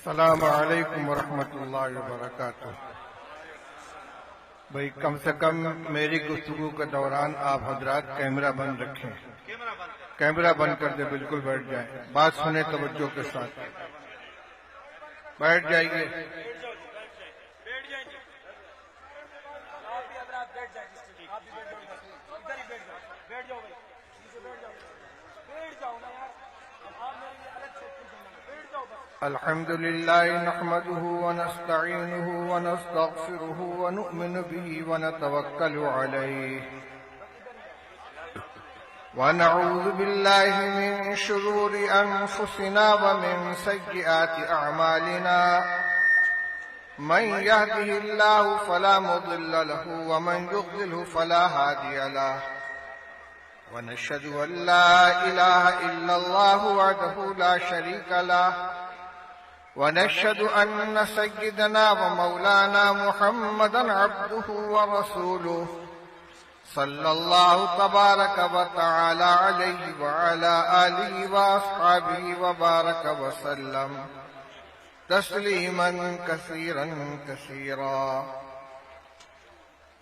السلام علیکم ورحمۃ اللہ وبرکاتہ۔ بھائی کم سے کم میری گفتگو کے دوران آپ حضرات کیمرہ بند رکھیں، کیمرہ بند کر دیں، بالکل بیٹھ جائیں، بات سنیں توجہ کے ساتھ، بیٹھ جائیے۔ الحمد لله نحمده ونستعينه ونستغفره ونؤمن به ونتوكل عليه ونعوذ بالله من شرور أنفسنا ومن سيئات أعمالنا من يهده الله فلا مضل له ومن يضلله فلا هادي له ونشهد أن لا إله إلا الله وحده لا شريك له ونشهد أن سيدنا ومولانا محمدا عبده ورسوله صلى الله تبارك وتعالى عليه وعلى آله وأصحابه وبارك وسلم تسليما كثيرا كثيرا.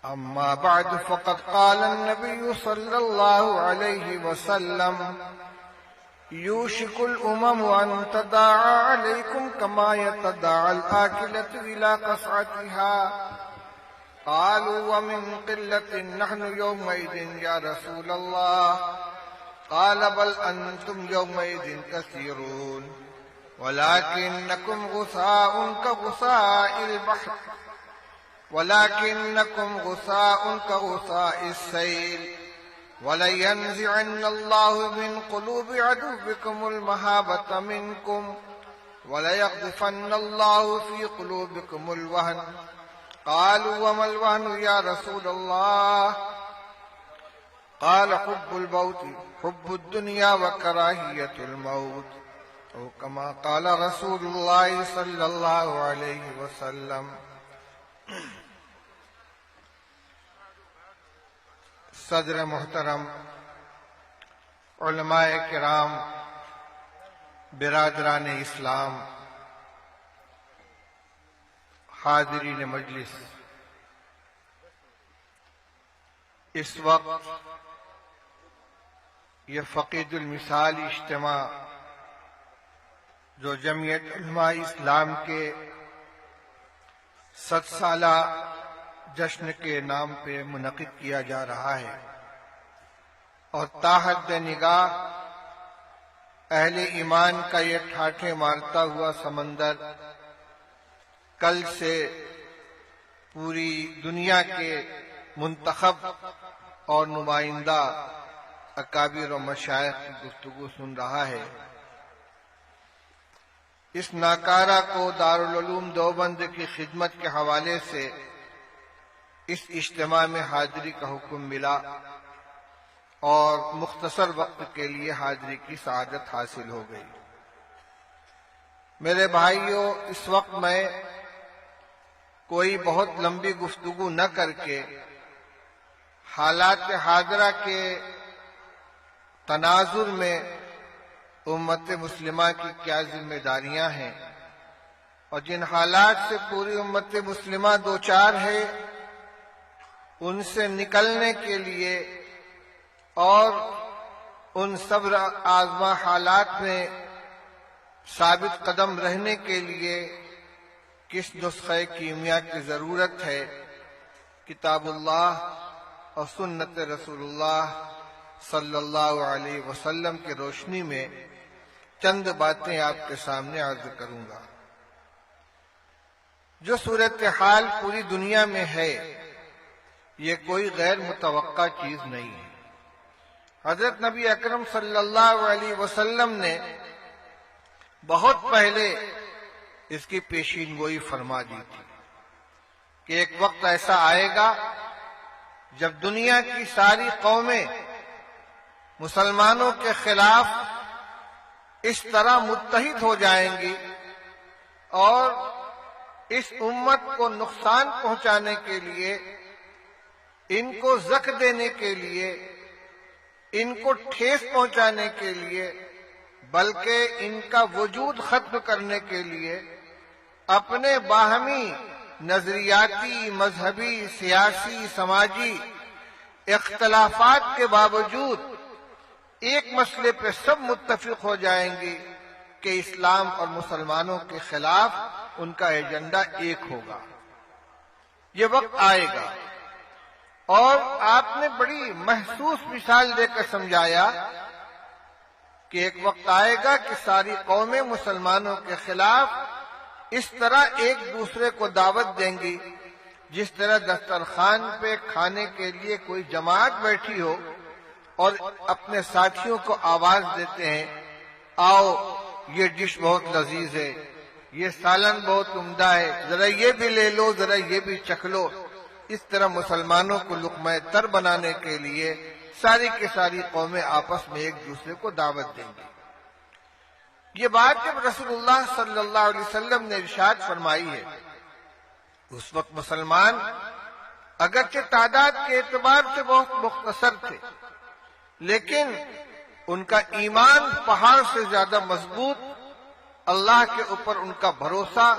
أما بعد فقد قال النبي صلى الله عليه وسلم يوشك الأمم أن تداعى عليكم كما يتداعى الآكلة إلى قصعتها. قالوا ومن قلة نحن يومئذ يا رسول الله؟ قال بل أنتم يومئذ كثيرون ولكنكم غثاء كغثاء السيل ولينزعن الله من قلوب عدوكم المهابة منكم وليقذفن الله في قلوبكم الوهن. قالوا وما الوهن يا رسول الله؟ قال حب الدنيا وكراهية الموت، أو كما قال رسول الله صلى الله عليه وسلم. صدر محترم، علماء کرام، برادران اسلام، حاضرین مجلس، اس وقت یہ فقید المثال اجتماع جو جمعیت علماء اسلام کے 7 سالہ جشن کے نام پہ منعقد کیا جا رہا ہے، اور تاحد نگاہ اہل ایمان کا یہ ٹھاٹھے مارتا ہوا سمندر کل سے پوری دنیا کے منتخب اور نمائندہ اکابر و مشائخ کی گفتگو سن رہا ہے. اس ناکارہ کو دارالعلوم دیوبند کی خدمت کے حوالے سے اس اجتماع میں حاضری کا حکم ملا اور مختصر وقت کے لیے حاضری کی سعادت حاصل ہو گئی. میرے بھائیوں، اس وقت میں کوئی بہت لمبی گفتگو نہ کر کے حالات حاضرہ کے تناظر میں امت مسلمہ کی کیا ذمہ داریاں ہیں اور جن حالات سے پوری امت مسلمہ دوچار ہے ان سے نکلنے کے لیے اور ان صبر آزما حالات میں ثابت قدم رہنے کے لیے کس نسخہ کیمیا کی ضرورت ہے، کتاب اللہ اور سنت رسول اللہ صلی اللہ علیہ وسلم کی روشنی میں چند باتیں آپ کے سامنے عرض کروں گا. جو صورتحال پوری دنیا میں ہے یہ کوئی غیر متوقع چیز نہیں ہے. حضرت نبی اکرم صلی اللہ علیہ وسلم نے بہت پہلے اس کی پیشین گوئی فرما دی تھی کہ ایک وقت ایسا آئے گا جب دنیا کی ساری قومیں مسلمانوں کے خلاف اس طرح متحد ہو جائیں گی اور اس امت کو نقصان پہنچانے کے لیے، ان کو زخم دینے کے لیے، ان کو ٹھیس پہنچانے کے لیے، بلکہ ان کا وجود ختم کرنے کے لیے اپنے باہمی نظریاتی، مذہبی، سیاسی، سماجی اختلافات کے باوجود ایک مسئلے پہ سب متفق ہو جائیں گے کہ اسلام اور مسلمانوں کے خلاف ان کا ایجنڈا ایک ہوگا۔ یہ وقت آئے گا، اور آپ نے بڑی محسوس مثال دے کر سمجھایا کہ ایک وقت آئے گا کہ ساری قومیں مسلمانوں کے خلاف اس طرح ایک دوسرے کو دعوت دیں گی جس طرح دسترخوان پہ کھانے کے لیے کوئی جماعت بیٹھی ہو اور اپنے ساتھیوں کو آواز دیتے ہیں، آؤ یہ ڈش بہت لذیذ ہے، یہ سالن بہت عمدہ ہے، ذرا یہ بھی لے لو، ذرا یہ بھی چکھ لو۔ اس طرح مسلمانوں کو لقمہ تر بنانے کے لیے ساری کی ساری قومیں آپس میں ایک دوسرے کو دعوت دیں گی۔ یہ بات جب رسول اللہ صلی اللہ علیہ وسلم نے ارشاد فرمائی ہے، اس وقت مسلمان اگرچہ تعداد کے اعتبار سے بہت مختصر تھے، لیکن ان کا ایمان پہاڑ سے زیادہ مضبوط، اللہ کے اوپر ان کا بھروسہ،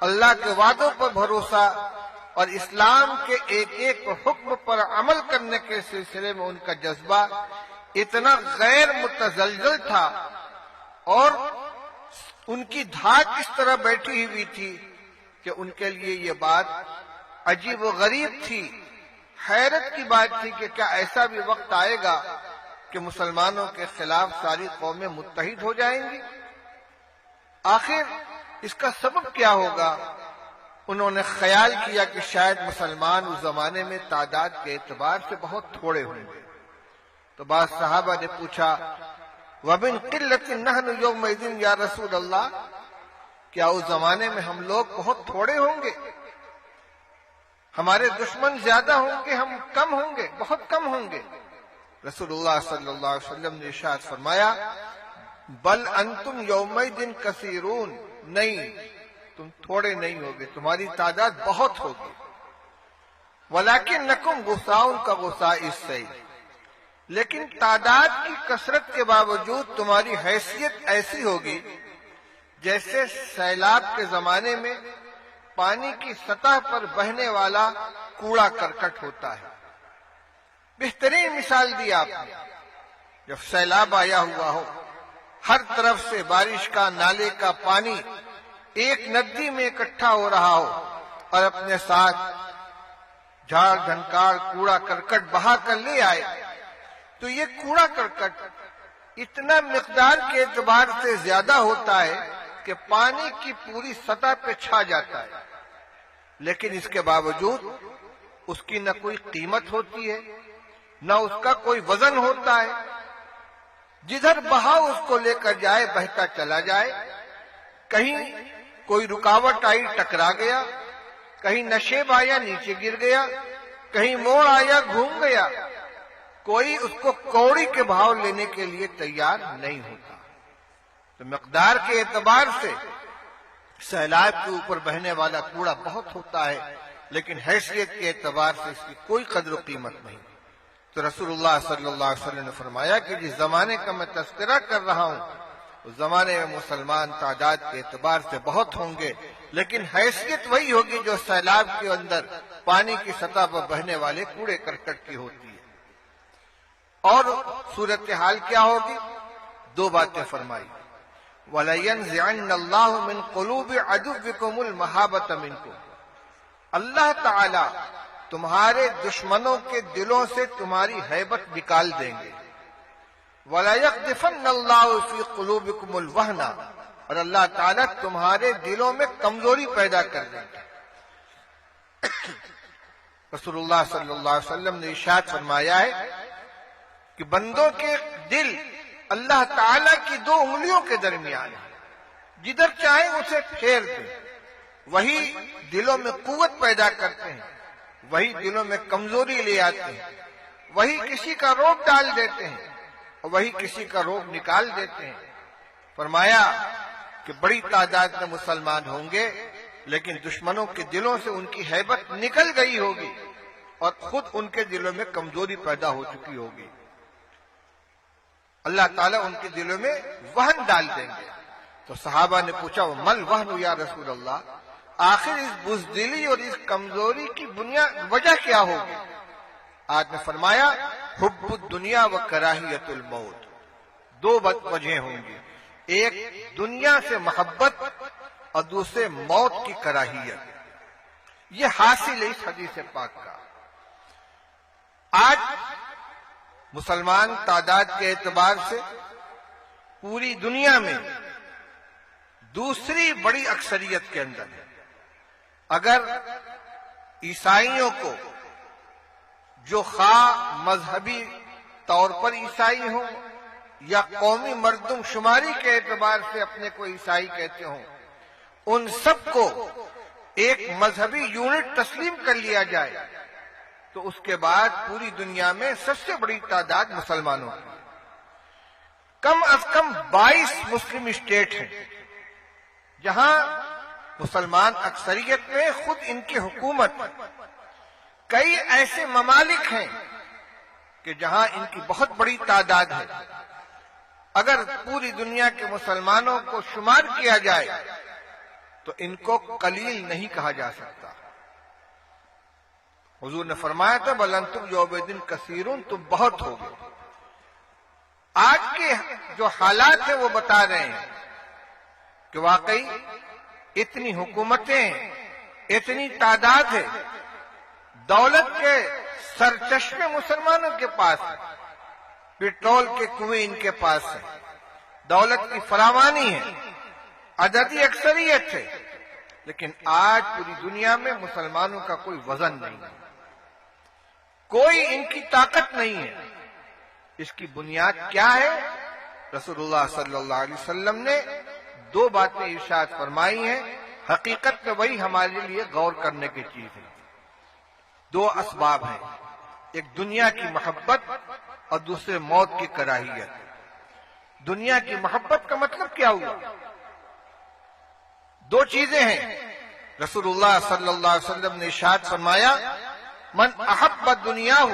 اللہ کے وعدوں پر بھروسہ، اور اسلام کے ایک ایک حکم پر عمل کرنے کے سلسلے میں ان کا جذبہ اتنا غیر متزلزل تھا، اور ان کی دھاک اس طرح بیٹھی ہوئی تھی کہ ان کے لیے یہ بات عجیب و غریب تھی، حیرت کی بات تھی کہ کیا ایسا بھی وقت آئے گا کہ مسلمانوں کے خلاف ساری قومیں متحد ہو جائیں گی؟ آخر اس کا سبب کیا ہوگا؟ انہوں نے خیال کیا کہ شاید مسلمان اس زمانے میں تعداد کے اعتبار سے بہت تھوڑے ہوں گے۔ تو بعض صحابہ نے پوچھا، وَمِن قِلَّةٍ نَحْنُ يَوْمَئِذٍ یا رسول اللہ، کیا اس زمانے میں ہم لوگ بہت تھوڑے ہوں گے؟ ہمارے دشمن زیادہ ہوں گے، ہم کم ہوں گے، بہت کم ہوں گے؟ رسول اللہ صلی اللہ علیہ وسلم نے ارشاد فرمایا، بل انتم یومئذ کثیرون، نہیں، تم تھوڑے نہیں ہوگے، تمہاری تعداد بہت ہوگی۔ وَلَكِنَّكُمْ غُثَاءٌ كَغُثَاءِ السَّيْلِ، لیکن تعداد کی کثرت کے باوجود تمہاری حیثیت ایسی ہوگی جیسے سیلاب کے زمانے میں پانی کی سطح پر بہنے والا کوڑا کرکٹ ہوتا ہے۔ بہترین مثال دی آپ نے، جب سیلاب آیا ہوا ہو، ہر طرف سے بارش کا، نالے کا پانی ایک ندی میں اکٹھا ہو رہا ہو، اور اپنے ساتھ جھاڑ جھنکار کوڑا کرکٹ بہا کر لے آئے، تو یہ کوڑا کرکٹ اتنا مقدار کے اعتبار سے زیادہ ہوتا ہے کہ پانی کی پوری سطح پہ چھا جاتا ہے، لیکن اس کے باوجود اس کی نہ کوئی قیمت ہوتی ہے، نہ اس کا کوئی وزن ہوتا ہے۔ جدھر بہاؤ اس کو لے کر جائے بہتا چلا جائے، کہیں کوئی رکاوٹ آئی ٹکرا گیا، کہیں نشیب آیا نیچے گر گیا، کہیں موڑ آیا گھوم گیا، کوئی اس کو کوڑی کے بھاؤ لینے کے لیے تیار نہیں ہوتا۔ تو مقدار کے اعتبار سے سیلاب کے اوپر بہنے والا کوڑا بہت ہوتا ہے، لیکن حیثیت کے اعتبار سے اس کی کوئی قدر و قیمت نہیں۔ تو رسول اللہ صلی اللہ علیہ وسلم نے فرمایا کہ جس زمانے کا میں تذکرہ کر رہا ہوں، اس زمانے میں مسلمان تعداد کے اعتبار سے بہت ہوں گے، لیکن حیثیت وہی ہوگی جو سیلاب کے اندر پانی کی سطح پر بہنے والے کوڑے کرکٹ کی ہوتی ہے۔ اور صورتحال کیا ہوگی؟ دو باتیں فرمائی، وَلَيَنزِعَنَّ اللَّهُ مِن قُلُوبِ عَدُوِّكُمُ الْمَحَابَّةَ مِنكُمْ، اللہ تعالی تمہارے دشمنوں کے دلوں سے تمہاری ہیبت نکال دیں گے۔ وَلَيَقْذِفَنَّ اللَّهُ فِي قُلُوبِكُمُ الْوَهْنَ، اور اللہ تعالیٰ تمہارے دلوں میں کمزوری پیدا کر دیں گے۔ رسول اللہ صلی اللہ علیہ وسلم نے ارشاد فرمایا ہے کہ بندوں کے دل اللہ تعالیٰ کی دو انگلیوں کے درمیان ہے، جدھر چاہیں اسے پھیر دیں، وہی دلوں میں قوت پیدا کرتے ہیں، وہی دلوں میں کمزوری لے آتے ہیں، وہی کسی کا روگ ڈال دیتے ہیں اور وہی کسی کا روگ نکال دیتے ہیں۔ فرمایا کہ بڑی تعداد میں مسلمان ہوں گے، لیکن دشمنوں کے دلوں سے ان کی ہیبت نکل گئی ہوگی اور خود ان کے دلوں میں کمزوری پیدا ہو چکی ہوگی۔ اللہ تعالیٰ ان کے دلوں میں وہن ڈال دیں گے۔ تو صحابہ نے پوچھا مل وہن یا رسول اللہ، آخر اس بزدلی اور اس کمزوری کی وجہ کیا ہوگی؟ آپ نے فرمایا حب الدنیا و کراہیت الموت، دو وجہیں ہوں گی، ایک دنیا سے محبت اور دوسرے موت کی کراہیت۔ یہ حاصل ہے اس حدیث پاک کا۔ آج مسلمان تعداد کے اعتبار سے پوری دنیا میں دوسری بڑی اکثریت کے اندر ہے۔ اگر عیسائیوں کو جو خواہ مذہبی طور پر عیسائی ہوں یا قومی مردم شماری کے اعتبار سے اپنے کو عیسائی کہتے ہوں، ان سب کو ایک مذہبی یونٹ تسلیم کر لیا جائے تو اس کے بعد پوری دنیا میں سب سے بڑی تعداد مسلمانوں کی۔ کم از کم 22 مسلم اسٹیٹ ہیں جہاں مسلمان اکثریت میں، خود ان کی حکومت۔ کئی ایسے ممالک ہیں کہ جہاں ان کی بہت بڑی تعداد ہے۔ اگر پوری دنیا کے مسلمانوں کو شمار کیا جائے تو ان کو قلیل نہیں کہا جا سکتا۔ حضور نے فرمایا تھا بل انتم یوم دن کثیرون، تم بہت ہوگے۔ آج کے جو حالات ہیں وہ بتا رہے ہیں کہ واقعی اتنی حکومتیں، اتنی تعداد ہے، دولت کے سرچشمے مسلمانوں کے پاس ہیں، پیٹرول کے کنویں ان کے پاس ہیں، دولت کی فراوانی ہے، عددی اکثریت ہے، لیکن آج پوری دنیا میں مسلمانوں کا کوئی وزن نہیں ہے، کوئی ان کی طاقت نہیں ہے۔ اس کی بنیاد کیا ہے؟ رسول اللہ صلی اللہ علیہ وسلم نے دو باتیں ارشاد فرمائی ہیں، حقیقت میں وہی ہمارے لیے غور کرنے کی چیز ہے۔ دو اسباب ہیں، ایک دنیا کی محبت اور دوسرے موت کی کراہیت۔ دنیا کی محبت کا مطلب کیا ہوا؟ دو چیزیں ہیں۔ رسول اللہ صلی اللہ علیہ وسلم نے ارشاد فرمایا من احب دنیاہ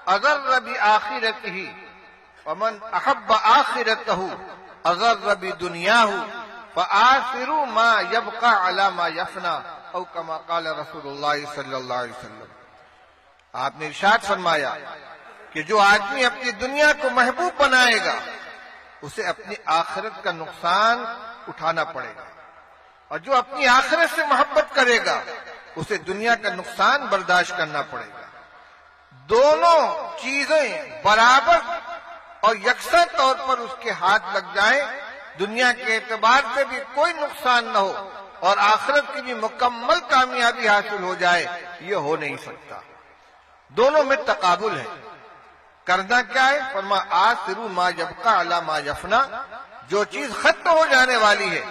اضر بآخرتہ ومن احب آخرتہ اضر بدنیاہ فآثروا ما يبقى على ما يفنى او كما قال رسول اللہ صلی اللہ علیہ وسلم۔ آپ نے ارشاد فرمایا کہ جو آدمی اپنی دنیا کو محبوب بنائے گا اسے اپنی آخرت کا نقصان اٹھانا پڑے گا، اور جو اپنی آخرت سے محبت کرے گا اسے دنیا کا نقصان برداشت کرنا پڑے گا۔ دونوں چیزیں برابر اور یکساں طور پر اس کے ہاتھ لگ جائیں، دنیا کے اعتبار سے بھی کوئی نقصان نہ ہو اور آخرت کی بھی مکمل کامیابی حاصل ہو جائے، یہ ہو نہیں سکتا۔ دونوں میں تقابل ہے۔ کرنا کیا ہے؟ فرما آثروا ما یبقى علی ما یفنى، جو چیز ختم ہو جانے والی ہے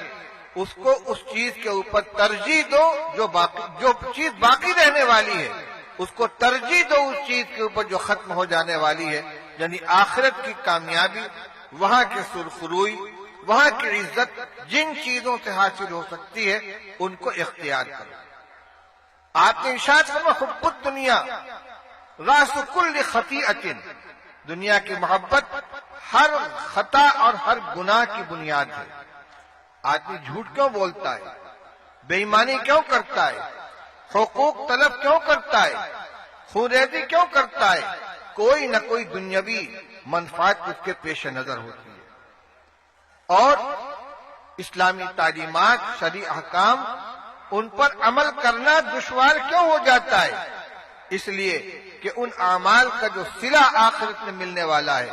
اس کو اس چیز کے اوپر ترجیح دو، جو چیز باقی رہنے والی ہے اس کو ترجیح دو اس چیز کے اوپر جو ختم ہو جانے والی ہے، یعنی آخرت کی کامیابی، وہاں کی سرخروئی، وہاں کی عزت جن چیزوں سے حاصل ہو سکتی ہے ان کو اختیار کرو۔ آپ نے ارشاد فرمایا حب الدنیا راس کل خطیئۃ، دنیا کی محبت ہر خطا اور ہر گناہ کی بنیاد ہے۔ آدمی جھوٹ کیوں بولتا ہے؟ بے ایمانی کیوں کرتا ہے؟ حقوق طلب کیوں کرتا ہے؟ خونریزی کیوں کرتا ہے؟ کوئی نہ کوئی دنیاوی منفعت اس کے پیش نظر ہوتی ہے۔ اور اسلامی تعلیمات، شرعی احکام، ان پر عمل کرنا دشوار کیوں ہو جاتا ہے؟ اس لیے کہ ان اعمال کا جو صلہ آخرت میں ملنے والا ہے،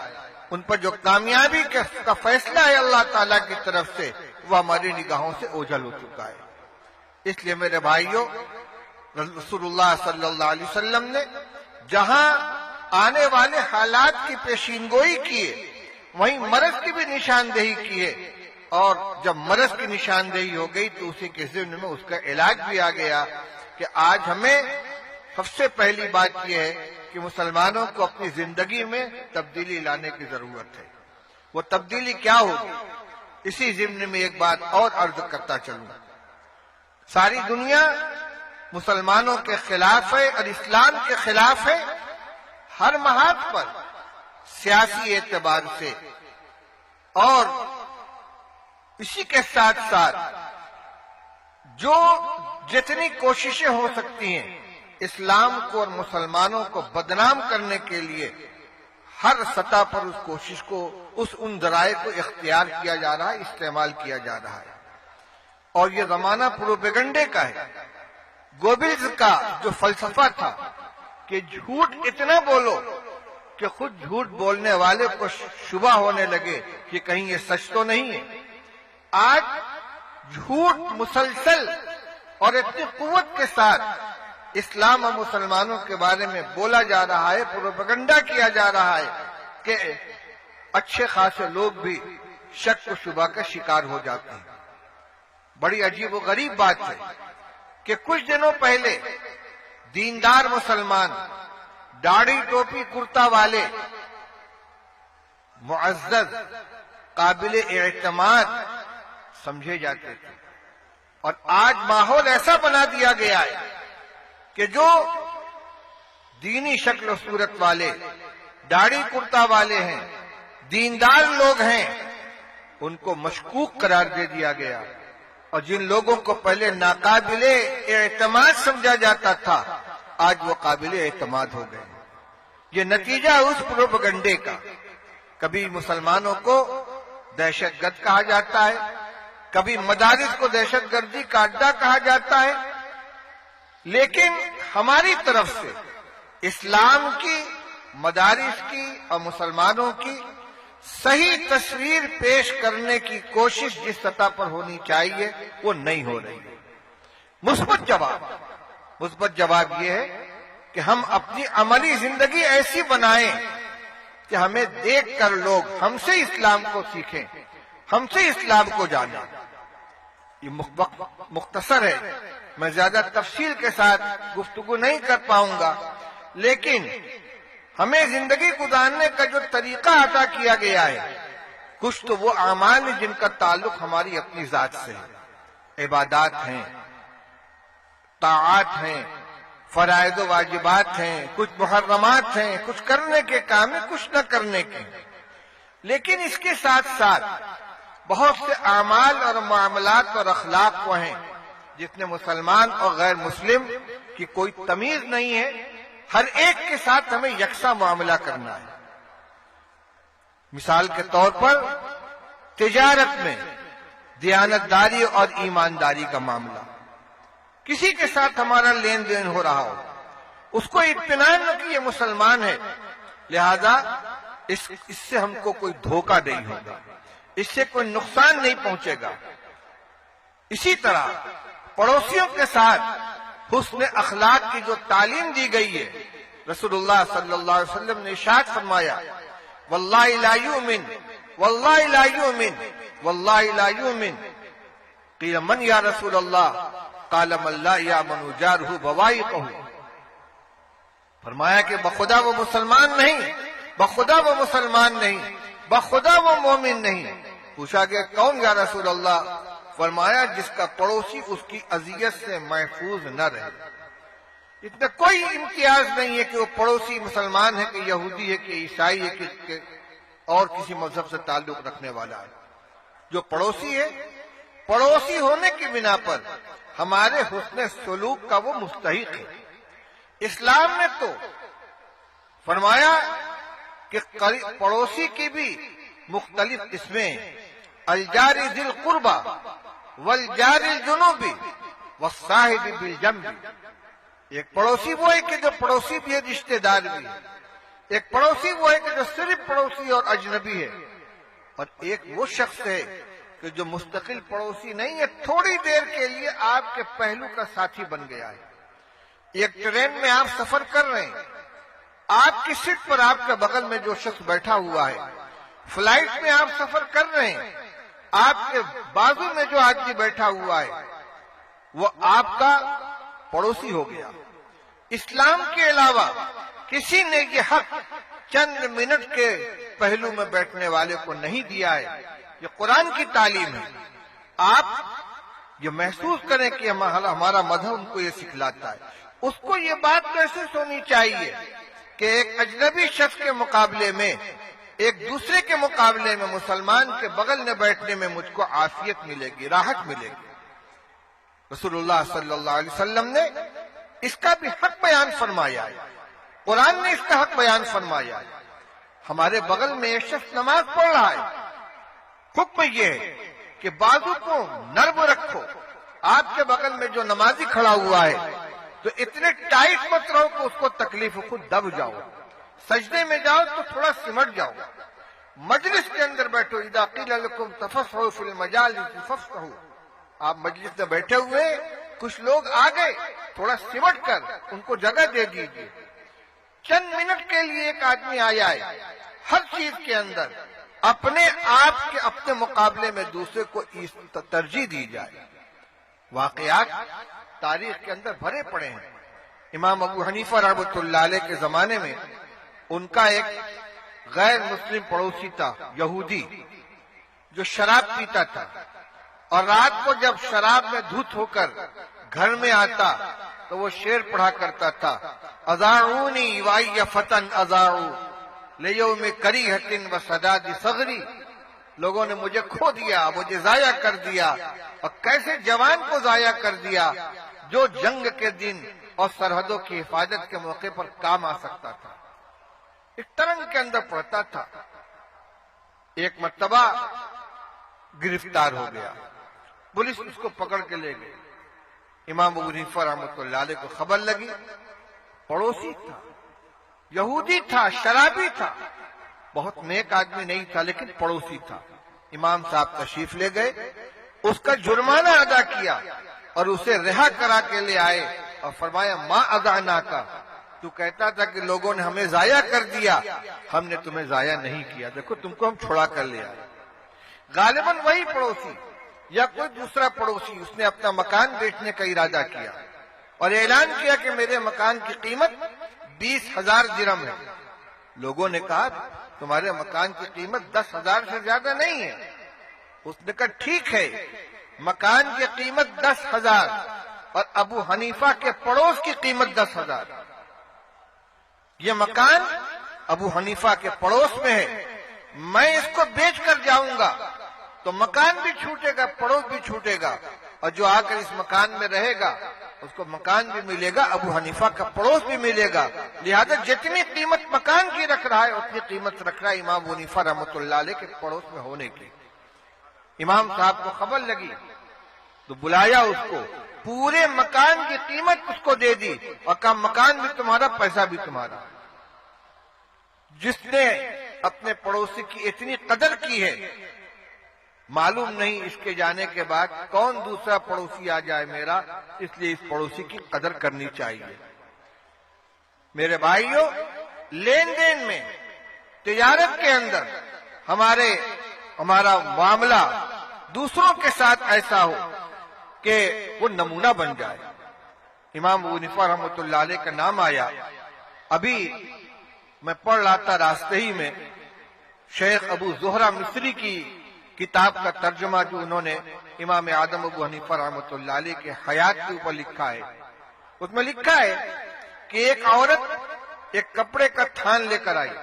ان پر جو کامیابی کا فیصلہ ہے اللہ تعالیٰ کی طرف سے، وہ ہماری نگاہوں سے اوجھل ہو چکا ہے۔ اس لیے میرے بھائیوں، رسول اللہ صلی اللہ علیہ وسلم نے جہاں آنے والے حالات کی پیشین گوئی کی ہے، وہیں مرض کی بھی نشاندہی کی ہے، اور جب مرض کی نشاندہی ہو گئی تو اسی کے ضمن میں اس کا علاج بھی آ گیا کہ آج ہمیں سب سے پہلی بات یہ ہے کہ مسلمانوں کو اپنی زندگی میں تبدیلی لانے کی ضرورت ہے۔ وہ تبدیلی کیا ہوگی؟ اسی ضمن میں ایک بات اور عرض کرتا چلوں۔ ساری دنیا مسلمانوں کے خلاف ہے اور اسلام کے خلاف ہے، ہر محاذ پر، سیاسی اعتبار سے اور اسی کے ساتھ ساتھ جو جتنی کوششیں ہو سکتی ہیں اسلام کو اور مسلمانوں کو بدنام کرنے کے لیے ہر سطح پر اس کوشش کو ان ذرائع کو اختیار کیا جا رہا ہے، استعمال کیا جا رہا ہے۔ اور یہ زمانہ پروپیگنڈے کا ہے۔ گوبلز کا جو فلسفہ تھا کہ جھوٹ اتنا بولو کہ خود جھوٹ بولنے والے کو شبہ ہونے لگے کہ کہیں یہ سچ تو نہیں ہے، آج جھوٹ مسلسل اور اتنی قوت کے ساتھ اسلام اور مسلمانوں کے بارے میں بولا جا رہا ہے، پروپیگنڈا کیا جا رہا ہے کہ اچھے خاصے لوگ بھی شک و شبہ کا شکار ہو جاتے ہیں۔ بڑی عجیب و غریب بات ہے کہ کچھ دنوں پہلے دیندار مسلمان داڑھی ٹوپی کرتا والے معزز قابل اعتماد سمجھے جاتے تھے، اور آج ماحول ایسا بنا دیا گیا ہے کہ جو دینی شکل و صورت والے داڑھی کرتا والے ہیں، دیندار لوگ ہیں، ان کو مشکوک قرار دے دیا گیا، اور جن لوگوں کو پہلے ناقابل اعتماد سمجھا جاتا تھا آج وہ قابل اعتماد ہو گئے۔ یہ نتیجہ اس پروپیگنڈے کا۔ کبھی مسلمانوں کو دہشت گرد کہا جاتا ہے، کبھی مدارس کو دہشت گردی کا اڈا کہا جاتا ہے، لیکن ہماری طرف سے اسلام کی، مدارس کی اور مسلمانوں کی صحیح تصویر پیش کرنے کی کوشش جس سطح پر ہونی چاہیے وہ نہیں ہو رہی ہے۔ مثبت جواب یہ ہے کہ ہم اپنی عملی زندگی ایسی بنائیں کہ ہمیں دیکھ کر لوگ ہم سے اسلام کو سیکھیں، ہم سے اسلام کو جانیں۔ یہ مختصر ہے، میں زیادہ تفصیل کے ساتھ گفتگو نہیں کر پاؤں گا، لیکن ہمیں زندگی گزارنے کا جو طریقہ عطا کیا گیا ہے، کچھ تو وہ اعمال ہیں جن کا تعلق ہماری اپنی ذات سے ہے، عبادات ہیں، طاعات ہیں، فرائض و واجبات ہیں، کچھ محرمات ہیں، کچھ کرنے کے کام ہیں، کچھ نہ کرنے کے۔ لیکن اس کے ساتھ ساتھ بہت سے اعمال اور معاملات اور اخلاق وہ ہیں جس میں مسلمان اور غیر مسلم کی کوئی تمیز نہیں ہے، ہر ایک کے ساتھ ہمیں یکساں معاملہ کرنا ہے۔ مثال کے طور پر تجارت میں دیانتداری اور ایمانداری کا معاملہ، کسی کے ساتھ ہمارا لین دین ہو رہا ہو، اس کو اطمینان ہو کہ یہ مسلمان ہے، لہذا اس سے ہم کو کوئی دھوکہ نہیں ہوگا، اس سے کوئی نقصان نہیں پہنچے گا۔ اسی طرح پڑوسیوں کے ساتھ حسن اخلاق کی جو تعلیم دی گئی ہے، رسول اللہ صلی اللہ علیہ وسلم نے ارشاد فرمایا، واللہ لا یؤمن واللہ لا یؤمن واللہ لا یؤمن، قیل من یا رسول اللہ، قال من لا یامن جارہ بوائقہ، فرمایا کہ بخدا وہ مسلمان نہیں، بخدا وہ مسلمان نہیں، بخدا وہ مومن نہیں۔ پوچھا کہ کون یا رسول اللہ؟ فرمایا جس کا پڑوسی اس کی اذیت سے محفوظ نہ رہے۔ اس میں کوئی امتیاز نہیں ہے کہ وہ پڑوسی مسلمان ہے کہ یہودی ہے کہ عیسائی ہے کہ اور کسی مذہب سے تعلق رکھنے والا ہے۔ جو پڑوسی ہے، پڑوسی ہونے کی بنا پر ہمارے حسن سلوک کا وہ مستحق ہے۔ اسلام نے تو فرمایا کہ پڑوسی کی بھی مختلف قسمیں، الجار ذی القربى والجار الجنوبی والصاحب بالجنب۔ ایک پڑوسی وہ ہے کہ جو پڑوسی بھی ہے، رشتہ دار بھی ہے۔ ایک پڑوسی وہ ہے کہ جو صرف پڑوسی اور اجنبی ہے، اور ایک وہ شخص ہے کہ جو مستقل پڑوسی نہیں ہے، تھوڑی دیر کے لیے آپ کے پہلو کا ساتھی بن گیا ہے۔ ایک ٹرین میں آپ سفر کر رہے ہیں، آپ کی سیٹ پر آپ کے بغل میں جو شخص بیٹھا ہوا ہے، فلائٹ میں آپ سفر کر رہے ہیں، آپ کے بازو میں جو آدمی بیٹھا ہوا ہے وہ آپ کا پڑوسی ہو گیا۔ اسلام کے علاوہ کسی نے یہ حق چند منٹ کے پہلو میں بیٹھنے والے کو نہیں دیا ہے۔ یہ قرآن کی تعلیم ہے۔ آپ یہ محسوس کریں کہ ہمارا مذہب ان کو یہ سکھلاتا ہے۔ اس کو یہ بات محسوس ہونی چاہیے کہ ایک اجنبی شخص کے مقابلے میں ایک دوسرے کے مقابلے میں مسلمان کے بغل میں بیٹھنے میں مجھ کو عافیت ملے گی، راحت ملے گی۔ رسول اللہ صلی اللہ علیہ وسلم نے اس کا بھی حق بیان فرمایا ہے، قرآن نے اس کا حق بیان فرمایا ہے۔ ہمارے بغل میں ایک شخص نماز پڑھ رہا ہے، حکم یہ ہے کہ بازو کو نرم رکھو۔ آپ کے بغل میں جو نمازی کھڑا ہوا ہے تو اتنے ٹائٹ مت رہو کہ اس کو تکلیف ہو، خود دب جاؤ۔ سجدے میں جاؤ تو تھوڑا سمٹ جاؤ۔ مجلس کے اندر بیٹھو، اذا قیل لکم تفصحوا فی المجالس فافصحوا۔ آپ مجلس میں بیٹھے ہوئے، کچھ لوگ آ گئے، تھوڑا سمٹ کر ان کو جگہ دے دیجیے۔ چند منٹ کے لیے ایک آدمی آیا ہے، ہر چیز کے اندر اپنے آپ کے اپنے مقابلے میں دوسرے کو ترجیح دی جائے۔ واقعات تاریخ کے اندر بھرے پڑے ہیں۔ امام ابو حنیفہ رحمۃ اللہ علیہ کے زمانے میں ان کا ایک غیر مسلم پڑوسی تھا، یہودی، جو شراب پیتا تھا، اور رات کو جب شراب میں دھت ہو کر گھر میں آتا تو وہ شعر پڑھا کرتا تھا، اذاعونی وائی فتن اذاعو لیوم کریہۃ وسداد صغری۔ لوگوں نے مجھے کھو دیا، مجھے ضائع کر دیا، اور کیسے جوان کو ضائع کر دیا جو جنگ کے دن اور سرحدوں کی حفاظت کے موقع پر کام آ سکتا تھا۔ ایک ترنگ کے اندر پڑتا تھا، ایک مرتبہ گرفتار ہو گیا، پولیس اس کو پکڑ کے لے گئی۔ امام ابو حنیفہ رحمۃ اللہ علیہ کو خبر لگی، پڑوسی تھا، یہودی تھا، شرابی تھا، بہت نیک آدمی نہیں تھا لیکن پڑوسی تھا۔ امام صاحب تشریف لے گئے، اس کا جرمانہ ادا کیا اور اسے رہا کرا کے لے آئے اور فرمایا ما اذعناک، تو کہتا تھا کہ لوگوں نے ہمیں ضائع کر دیا، ہم نے تمہیں ضائع نہیں کیا، دیکھو تم کو ہم چھڑا کر لے آئے۔ غالباً وہی پڑوسی یا کوئی دوسرا پڑوسی، اس نے اپنا مکان بیچنے کا ارادہ کیا اور اعلان کیا کہ میرے مکان کی قیمت 20,000 درہم ہے۔ لوگوں نے کہا تمہارے مکان کی قیمت 10,000 سے زیادہ نہیں ہے۔ اس نے کہا ٹھیک ہے، مکان کی قیمت 10,000 اور ابو حنیفہ کے پڑوس کی قیمت 10,000۔ یہ مکان ابو حنیفہ کے پڑوس میں ہے، میں اس کو بیچ کر جاؤں گا تو مکان بھی چھوٹے گا، پڑوس بھی چھوٹے گا، اور جو آ کر اس مکان میں رہے گا اس کو مکان بھی ملے گا، ابو حنیفہ کا پڑوس بھی ملے گا، لہذا جتنی قیمت مکان کی رکھ رہا ہے اتنی قیمت رکھ رہا ہے امام ابو حنیفہ رحمۃ اللہ علیہ کے پڑوس میں ہونے کی۔ امام صاحب کو خبر لگی تو بلایا اس کو، پورے مکان کی قیمت اس کو دے دی اور کہا مکان بھی تمہارا، پیسہ بھی تمہارا۔ جس نے اپنے پڑوسی کی اتنی قدر کی ہے، معلوم نہیں اس کے جانے کے بعد کون دوسرا پڑوسی آ جائے میرا، اس لیے اس پڑوسی کی قدر کرنی چاہیے۔ میرے بھائیوں، لین دین میں، تجارت کے اندر ہمارا معاملہ دوسروں کے ساتھ ایسا ہو کہ وہ نمونہ بن جائے۔ امام ابو حنیفہ رحمۃ اللہ علیہ کا نام آیا۔ ابھی میں پڑھ رہا تھا راستے ہی میں شیخ ابو زہرہ مصری کی کتاب کا ترجمہ جو انہوں نے امام اعظم ابو حنیفہ رحمۃ اللہ علیہ کے حیات کے اوپر لکھا ہے، اس میں لکھا ہے کہ ایک عورت ایک کپڑے کا تھان لے کر آئی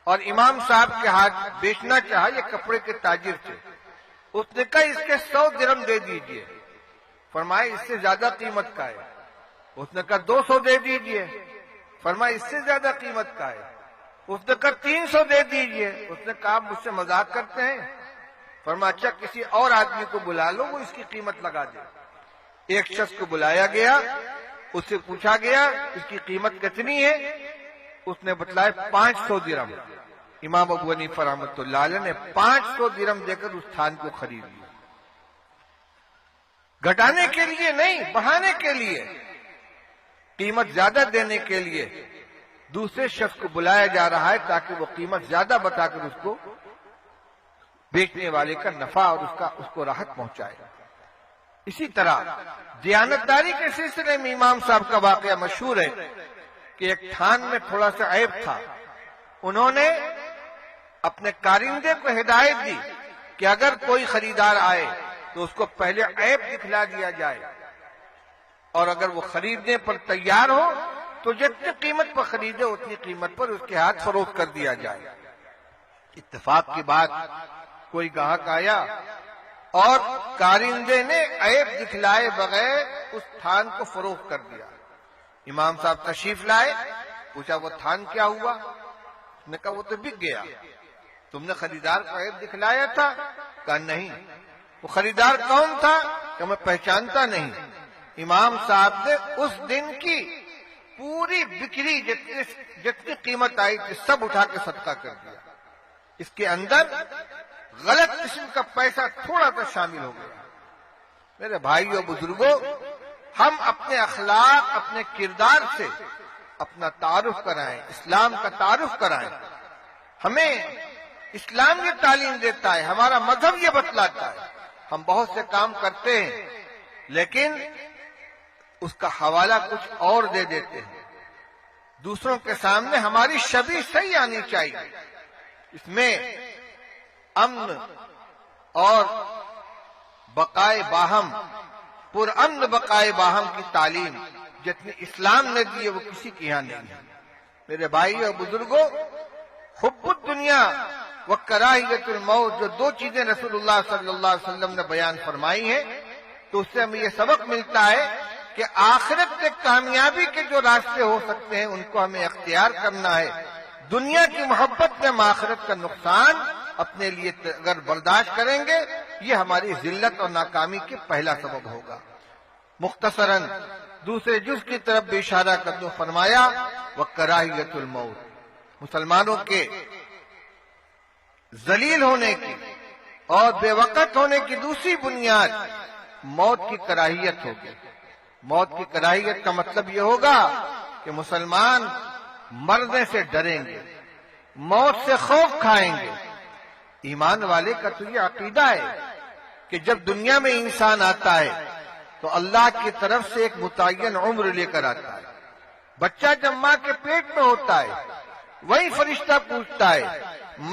اور امام صاحب کے ہاتھ بیچنا چاہا، یہ کپڑے کے تاجر تھے۔ اس نے کہا اس کے 100 درہم دے دیجئے۔ فرمایا اس سے زیادہ قیمت کا ہے۔ اس نے کہا 200 دے دیجئے۔ فرمایا اس سے زیادہ قیمت کا ہے۔ اس نے کہا 300 دے دیجئے۔ اس نے کہا آپ مجھ سے مذاق کرتے ہیں؟ فرمایا اچھا کسی اور آدمی کو بلا لو، وہ اس کی قیمت لگا دے۔ ایک شخص کو بلایا گیا، اس سے پوچھا گیا اس کی قیمت کتنی ہے؟ اس نے بتلایا 500 درہم۔ امام ابو حنیفہ رحمۃ اللہ علیہ نے 500 درہم دے کر اس تھان کو خرید لیا۔ گھٹانے کے لیے نہیں، بڑھانے کے لیے، قیمت زیادہ دینے کے لیے دوسرے شخص کو بلایا جا رہا ہے تاکہ وہ قیمت زیادہ بتا کر اس کو بیچنے والے کا نفع اور اس کو راحت پہنچائے۔ اسی طرح دیانتداری کے سلسلے میں امام صاحب کا واقعہ مشہور ہے کہ ایک تھان میں تھوڑا سا عیب تھا۔ انہوں نے اپنے کارندے کو ہدایت دی کہ اگر کوئی خریدار آئے تو اس کو پہلے عیب دکھلا دیا جائے، اور اگر وہ خریدنے پر تیار ہو تو جتنی قیمت پر خریدے اتنی قیمت پر اس کے ہاتھ فروخت کر دیا جائے۔ اتفاق کی بات، کوئی گاہک آیا اور کارندے نے عیب دکھلائے بغیر اس تھان کو فروخت کر دیا۔ امام صاحب تشریف لائے، پوچھا وہ تھان کیا ہوا؟ اس نے کہا وہ تو بک گیا۔ تم نے خریدار کو عیب دکھلایا تھا؟ کہا نہیں۔ وہ خریدار کون تھا؟ کہ میں پہچانتا نہیں۔ امام صاحب نے اس دن کی پوری بکری جتنی قیمت آئی تھی سب اٹھا کے صدقہ کر دیا۔ اس کے اندر غلط قسم کا پیسہ تھوڑا سا شامل ہو گیا۔ میرے بھائیوں بزرگوں، ہم اپنے اخلاق، اپنے کردار سے اپنا تعارف کرائیں، اسلام کا تعارف کرائیں۔ ہمیں اسلام یہ تعلیم دیتا ہے، ہمارا مذہب یہ بتلاتا ہے۔ ہم بہت سے کام کرتے ہیں لیکن اس کا حوالہ کچھ اور دے دیتے ہیں۔ دوسروں کے سامنے ہماری شبیہ صحیح آنی چاہیے۔ اس میں امن اور بقائے باہم، پرامن بقائے باہم کی تعلیم جتنی اسلام نے دی ہے وہ کسی کی یہاں نہیں ہے۔ میرے بھائی اور بزرگوں، حب الدنیا و کراہیت الموت، جو دو چیزیں رسول اللہ صلی اللہ علیہ وسلم نے بیان فرمائی ہیں، تو اس سے ہمیں یہ سبق ملتا ہے کہ آخرت میں کامیابی کے جو راستے ہو سکتے ہیں ان کو ہمیں اختیار کرنا ہے۔ دنیا کی محبت میں آخرت کا نقصان اپنے لیے اگر برداشت کریں گے، یہ ہماری ذلت اور ناکامی کے پہلا سبب ہوگا۔ مختصراً دوسرے جز کی طرف بھی اشارہ کر دو، فرمایا وَكَرَاهِيَةُ الْمَوْتِ، مسلمانوں کے ذلیل ہونے کی اور بے وقت ہونے کی دوسری بنیاد موت کی کراہیت ہوگی۔ موت کی کراہیت کا مطلب یہ ہوگا کہ مسلمان مرنے سے ڈریں گے، موت سے خوف کھائیں گے۔ ایمان والے کا تو یہ عقیدہ ہے کہ جب دنیا میں انسان آتا ہے تو اللہ کی طرف سے ایک متعین عمر لے کر آتا ہے۔ بچہ جب ماں کے پیٹ میں ہوتا ہے وہی فرشتہ پوچھتا ہے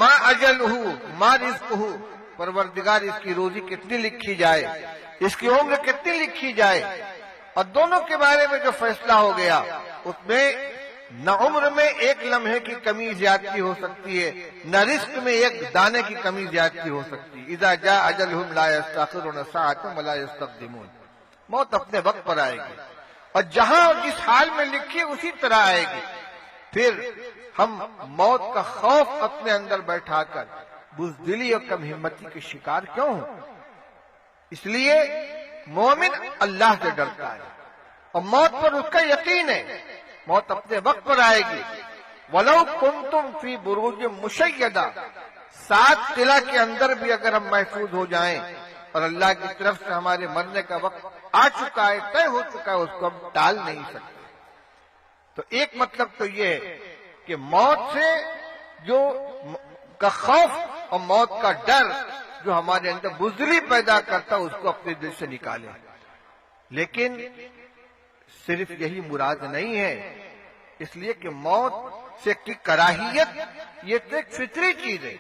ماں اجل ہو، ماں رزق ہو، پروردگار اس کی روزی کتنی لکھی جائے، اس کی عمر کتنی لکھی جائے۔ اور دونوں کے بارے میں جو فیصلہ ہو گیا اس میں نہ عمر میں ایک لمحے کی کمی زیادتی ہو سکتی ہے، نہ رزق میں ایک دانے کی کمی زیادتی ہو سکتی ہے۔ اذا جاء اجلهم لا يستأخرون ساعة ولا يستقدمون، موت اپنے وقت پر آئے گی اور جہاں اور جس حال میں لکھی اسی طرح آئے گی۔ پھر ہم موت کا خوف اپنے اندر بیٹھا کر بزدلی اور کم ہمتی کے شکار کیوں ہوں؟ اس لیے مومن اللہ سے ڈرتا ہے اور موت پر اس کا یقین ہے، موت اپنے وقت پر آئے گی۔ وَلَوْ كُنْتُمْ فِي بُرُوجٍ مُشَيَّدَةٍ، 7 قلعہ کے اندر بھی اگر ہم محفوظ ہو جائیں اور اللہ کی طرف سے ہمارے مرنے کا وقت آ چکا ہے، طے ہو چکا ہے، اس کو ہم ٹال نہیں سکتے۔ تو ایک مطلب تو یہ ہے کہ موت سے جو کا خوف اور موت کا ڈر جو ہمارے اندر بزدلی پیدا کرتا اس کو اپنے دل سے نکالیں۔ لیکن صرف یہی مراد نہیں ہے، اس لیے کہ موت سے کی کراہیت یہ تو ایک فطری چیز ہے۔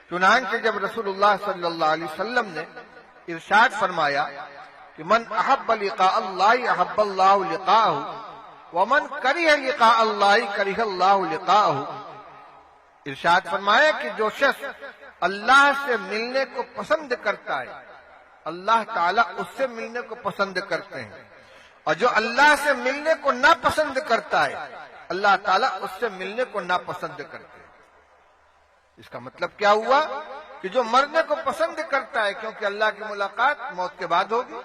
چنانچہ جب رسول اللہ صلی اللہ علیہ وسلم نے ارشاد فرمایا کہ من احب لقاء اللہ احب اللہ لقاءہ ومن کرہ لقاء اللہ کرہ اللہ لقاءہ، ارشاد فرمایا کہ جو شخص اللہ سے ملنے کو پسند کرتا ہے اللہ تعالیٰ اس سے ملنے کو پسند کرتے ہیں، اور جو اللہ سے ملنے کو ناپسند کرتا ہے اللہ تعالیٰ اس سے ملنے کو ناپسند کرتے ہیں۔ اس کا مطلب کیا ہوا کہ جو مرنے کو پسند کرتا ہے کیونکہ اللہ کی ملاقات موت کے بعد ہوگی،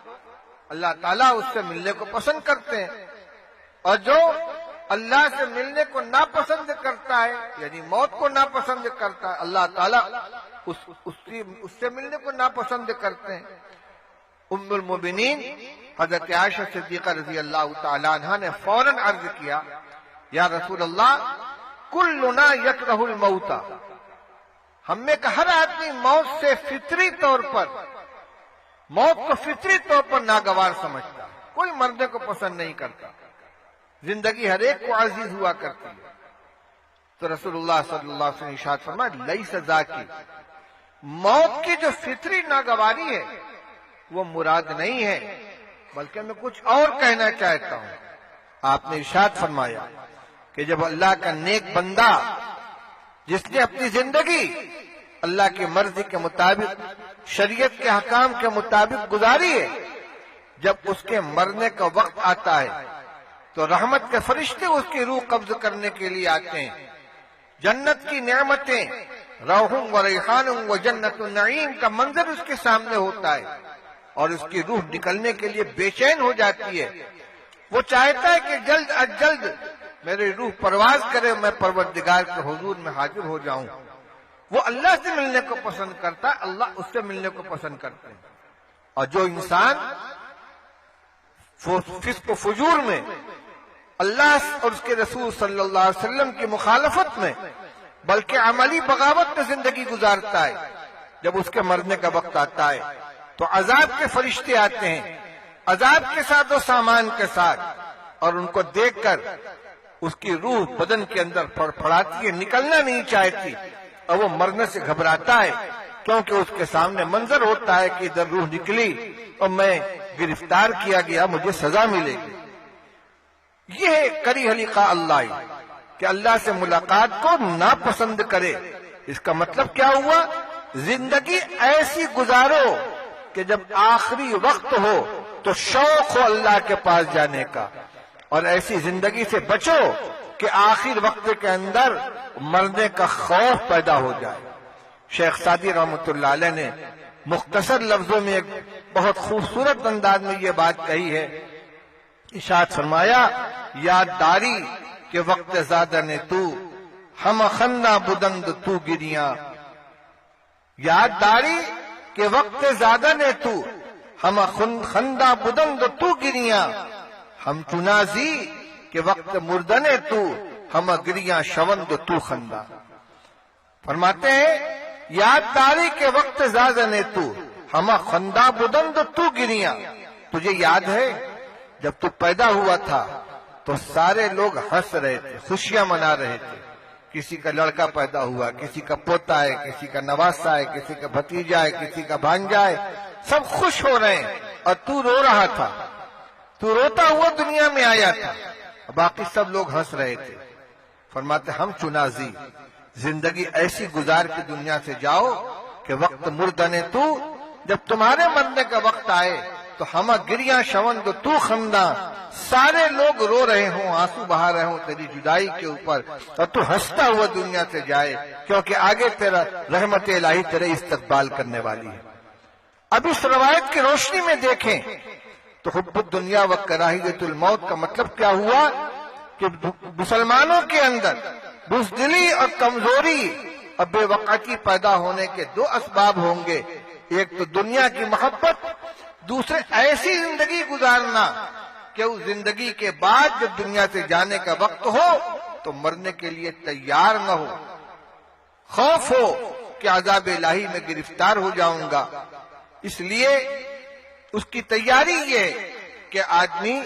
اللہ تعالیٰ اس سے ملنے کو پسند کرتے ہیں، اور جو اللہ سے ملنے کو ناپسند کرتا ہے یعنی موت کو ناپسند کرتا ہے اللہ تعالیٰ اس سے ملنے کو ناپسند کرتے ہیں۔ ام المؤمنین حضرت عائشہ صدیقہ رضی اللہ تعالیٰ عنہ نے فوراً عرض کیا یا رسول اللہ کلنا یکرہ الموت، ہم میں کا ہر آدمی موت سے فطری طور پر موت کو فطری طور پر ناگوار سمجھتا، کوئی مرنے کو پسند نہیں کرتا، زندگی ہر ایک کو عزیز ہوا کرتی ہے۔ تو رسول اللہ صلی اللہ علیہ وسلم ارشاد فرمایا لیس ذاکی، موت کی جو فطری ناگواری ہے وہ مراد نہیں ہے، بلکہ میں کچھ اور کہنا چاہتا ہوں۔ آپ نے ارشاد فرمایا کہ جب اللہ کا نیک بندہ جس نے اپنی زندگی اللہ کی مرضی کے مطابق، شریعت کے حکام کے مطابق گزاری ہے۔ جب اس کے مرنے کا وقت آتا ہے تو رحمت کے فرشتے اس کی روح قبض کرنے کے لیے آتے ہیں۔ جنت کی نعمتیں، روح و ریحان و جنت النعیم کا منظر اس کے سامنے ہوتا ہے، اور اس کی روح نکلنے کے لیے بے چین ہو جاتی ہے۔ وہ چاہتا ہے کہ جلد از جلد میری روح پرواز کرے، میں پروردگار کے حضور میں حاضر ہو جاؤں۔ وہ اللہ سے ملنے کو پسند کرتا ہے، اللہ اس سے ملنے کو پسند کرتے ہیں۔ اور جو انسان فسق و فجور میں، اللہ اور اس کے رسول صلی اللہ علیہ وسلم کی مخالفت میں، بلکہ عملی بغاوت میں زندگی گزارتا ہے، جب اس کے مرنے کا وقت آتا ہے تو عذاب کے فرشتے آتے ہیں، عذاب کے ساتھ و سامان کے ساتھ، اور ان کو دیکھ کر اس کی روح بدن کے اندر پھڑپھڑاتی ہے، نکلنا نہیں چاہتی، اور وہ مرنے سے گھبراتا ہے، کیونکہ اس کے سامنے منظر ہوتا ہے کہ ادھر روح نکلی اور میں گرفتار کیا گیا، مجھے سزا ملے گی۔ یہ ہے کریہ لقاء اللہ، کہ اللہ سے ملاقات کو ناپسند کرے۔ اس کا مطلب کیا ہوا؟ زندگی ایسی گزارو کہ جب آخری وقت ہو تو شوق ہو اللہ کے پاس جانے کا، اور ایسی زندگی سے بچو کہ آخر وقت کے اندر مرنے کا خوف پیدا ہو جائے۔ شیخ سعدی رحمۃ اللہ علیہ نے مختصر لفظوں میں ایک بہت خوبصورت انداز میں یہ بات کہی ہے، ارشاد فرمایا، یاد داری کہ وقت زادہ نے تو، ہم خندہ بدند تو گریاں، یاد داری کہ وقت زادہ نے تو، ہم خندہ بدند تو گریاں، ہم چنازی کہ وقت مردہ نے تو، ہم گریاں شوند تو خندہ۔ فرماتے ہیں یاد داری کے وقت زادہ نے تو، ہم خندہ بدند تو گریاں۔ تجھے یاد ہے جب تو پیدا ہوا تھا تو سارے لوگ ہنس رہے تھے، خوشیاں منا رہے تھے، کسی کا لڑکا پیدا ہوا، کسی کا پوتا ہے، کسی کا نواسا ہے، کسی کا بھتیجا ہے، کسی کا بھانجا ہے، سب خوش ہو رہے ہیں، اور تو رو رہا تھا، تو روتا ہوا دنیا میں آیا تھا، باقی سب لوگ ہنس رہے تھے۔ فرماتے ہم چنازی، زندگی ایسی گزار کے دنیا سے جاؤ کہ وقت مردنے تو، جب تمہارے مرنے کا وقت آئے تو ہم گریاں شوند تو خندہ، سارے لوگ رو رہے ہوں، آنسو بہا رہے ہوں تیری جدائی کے اوپر، اور تو ہنستا ہوا دنیا سے جائے، کیونکہ آگے تیرا رحمت الہی تیرے استقبال کرنے والی ہے۔ اب اس روایت کی روشنی میں دیکھیں تو حب الدنیا و کراہیت الموت کا مطلب کیا ہوا کہ مسلمانوں کے اندر بزدلی اور کمزوری اور بے وقعتی پیدا ہونے کے دو اسباب ہوں گے، ایک تو دنیا کی محبت، دوسرے ایسی زندگی گزارنا کہ اس زندگی کے بعد جب دنیا سے جانے کا وقت ہو تو مرنے کے لیے تیار نہ ہو، خوف ہو کہ عذاب الہی میں گرفتار ہو جاؤں گا۔ اس لیے اس کی تیاری یہ کہ آدمی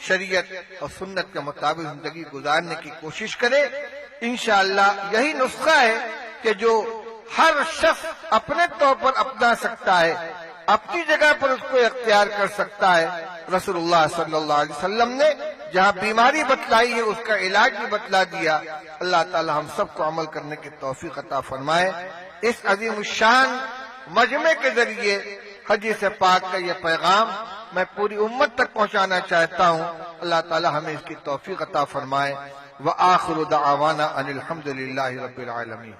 شریعت اور سنت کے مطابق زندگی گزارنے کی کوشش کرے۔ انشاءاللہ یہی نسخہ ہے کہ جو ہر شخص اپنے طور پر اپنا سکتا ہے، اپنی جگہ پر اس کو اختیار کر سکتا ہے۔ رسول اللہ صلی اللہ علیہ وسلم نے جہاں بیماری بتلائی ہے اس کا علاج بھی بتلا دیا۔ اللہ تعالی ہم سب کو عمل کرنے کی توفیق عطا فرمائے۔ اس عظیم الشان مجمع کے ذریعے حدیث پاک کا یہ پیغام میں پوری امت تک پہنچانا چاہتا ہوں۔ اللہ تعالی ہمیں اس کی توفیق عطا فرمائے۔ وآخر دعوانا ان الحمد للہ رب العالمین۔